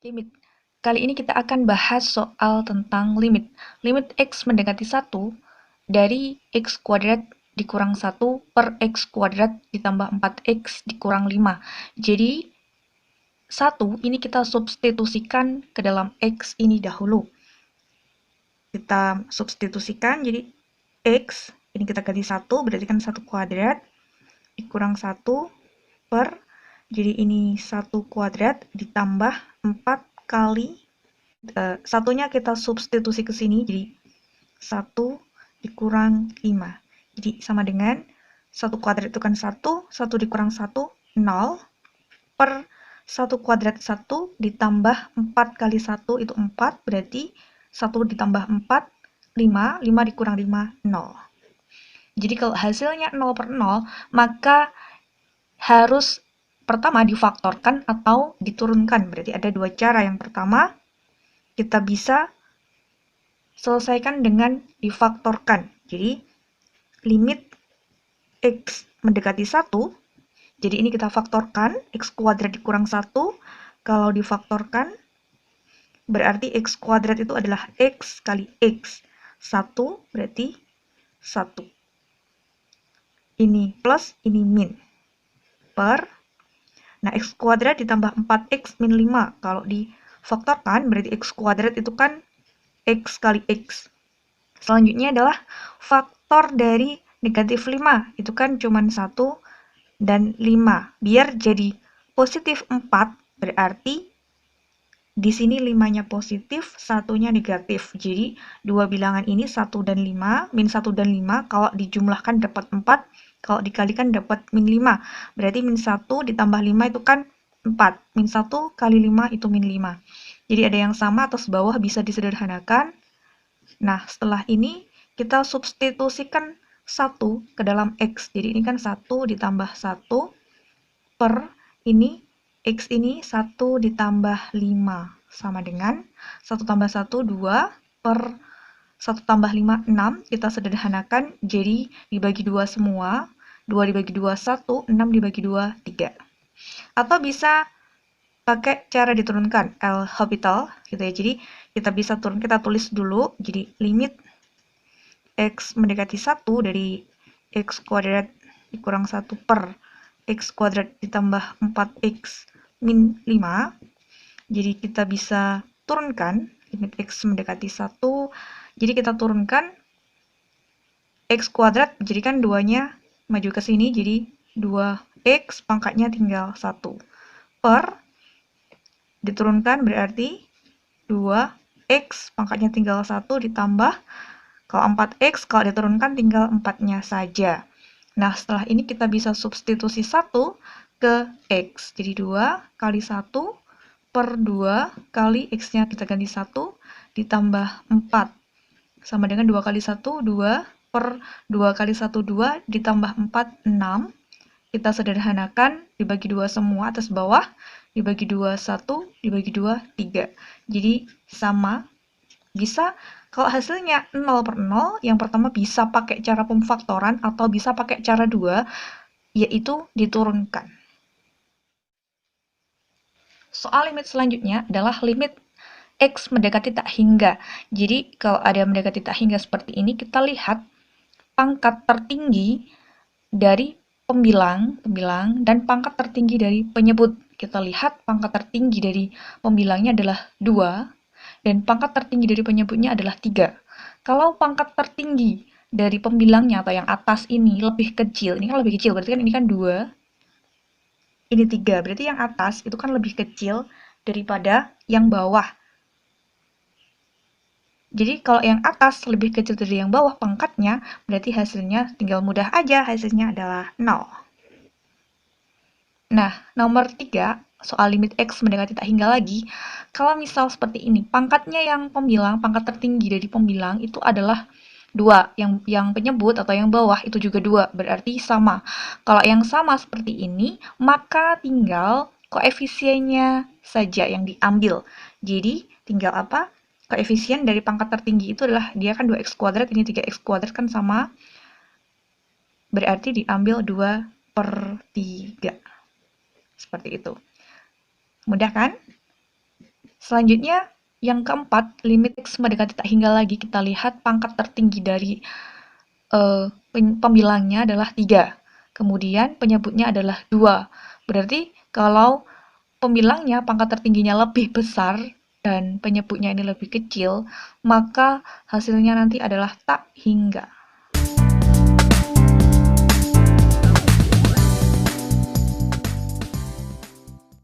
Limit. Kali ini kita akan bahas soal tentang limit. Limit X mendekati 1 dari X kuadrat dikurang 1 per X kuadrat ditambah 4X dikurang 5. Jadi, 1 ini kita substitusikan ke dalam X ini dahulu. Kita substitusikan, jadi X, ini kita ganti 1, berarti kan 1 kuadrat, dikurang 1 per, jadi ini 1 kuadrat ditambah 4 kali satunya kita substitusi ke sini, jadi 1 dikurang 5. Jadi sama dengan 1 kuadrat itu kan 1 dikurang 1, 0, per 1 kuadrat 1 ditambah 4 kali 1 itu 4, berarti 1 ditambah 4, 5, 5 dikurang 5, 0. Jadi kalau hasilnya 0 per 0, maka harus pertama difaktorkan atau diturunkan. Berarti ada dua cara. Yang pertama, kita bisa selesaikan dengan difaktorkan. Jadi, limit X mendekati 1, jadi ini kita faktorkan, X kuadrat dikurang 1, kalau difaktorkan, berarti X kuadrat itu adalah X kali X. 1 berarti 1. Ini plus, ini min. Per, nah X kuadrat ditambah 4X min 5. Kalau difaktorkan, berarti X kuadrat itu kan X kali X. Selanjutnya adalah faktor dari negatif 5. Itu kan cuma 1 dan 5. Biar jadi positif 4, berarti di sini 5-nya positif, 1-nya negatif. Jadi, dua bilangan ini 1 dan 5, min 1 dan 5, kalau dijumlahkan dapat 4, kalau dikalikan dapat min 5. Berarti min 1 ditambah 5 itu kan 4. Min 1 kali 5 itu min 5. Jadi ada yang sama atas bawah bisa disederhanakan. Nah, setelah ini kita substitusikan 1 ke dalam X. Jadi ini kan 1 ditambah 1 per ini, X ini 1 ditambah 5. Sama dengan 1 tambah 1, 2 per 1 tambah 5, 6. Kita sederhanakan, jadi dibagi 2 semua. 2 dibagi 2, 1. 6 dibagi 2, 3. Atau bisa pakai cara diturunkan L'Hopital gitu ya. Jadi kita bisa kita tulis dulu. Jadi limit X mendekati 1 dari X kuadrat dikurang 1 per X kuadrat ditambah 4X min 5. Jadi kita bisa turunkan limit X mendekati 1. Jadi kita turunkan X kuadrat, jadi kan 2-nya maju ke sini, jadi 2X pangkatnya tinggal 1 per diturunkan berarti 2X pangkatnya tinggal 1 ditambah, kalau 4X kalau diturunkan tinggal 4-nya saja. Nah, setelah ini kita bisa substitusi 1 ke X. Jadi 2 kali 1 per 2 kali X-nya kita ganti 1 ditambah 4. Sama dengan 2 kali 1, 2 per 2 kali 1, 2 ditambah 4, 6. Kita sederhanakan, dibagi 2 semua atas bawah, dibagi 2, 1, dibagi 2, 3. Jadi sama, bisa, kalau hasilnya 0 per 0, yang pertama bisa pakai cara pemfaktoran atau bisa pakai cara 2, yaitu diturunkan. Soal limit selanjutnya adalah limit X mendekati tak hingga. Jadi kalau ada mendekati tak hingga seperti ini, kita lihat pangkat tertinggi dari pembilang dan pangkat tertinggi dari penyebut. Kita lihat pangkat tertinggi dari pembilangnya adalah 2 dan pangkat tertinggi dari penyebutnya adalah 3. Kalau pangkat tertinggi dari pembilangnya atau yang atas ini lebih kecil, ini kan lebih kecil, berarti kan ini kan 2, ini 3, berarti yang atas itu kan lebih kecil daripada yang bawah. Jadi kalau yang atas lebih kecil dari yang bawah pangkatnya, berarti hasilnya tinggal mudah aja, hasilnya adalah 0. Nah, nomor 3, soal limit X mendekati tak hingga lagi, kalau misal seperti ini, pangkatnya yang pembilang, pangkat tertinggi dari pembilang itu adalah 2, yang penyebut atau yang bawah itu juga 2, berarti sama. Kalau yang sama seperti ini, maka tinggal koefisiennya saja yang diambil. Jadi, tinggal apa? Koefisien dari pangkat tertinggi itu adalah, dia kan 2x kuadrat, ini 3x kuadrat kan sama, berarti diambil 2 per 3. Seperti itu. Mudah kan? Selanjutnya, yang keempat, limit X mendekati tak hingga lagi. Kita lihat pangkat tertinggi dari pembilangnya adalah 3. Kemudian penyebutnya adalah 2. Berarti kalau pembilangnya pangkat tertingginya lebih besar dan penyebutnya ini lebih kecil, maka hasilnya nanti adalah tak hingga.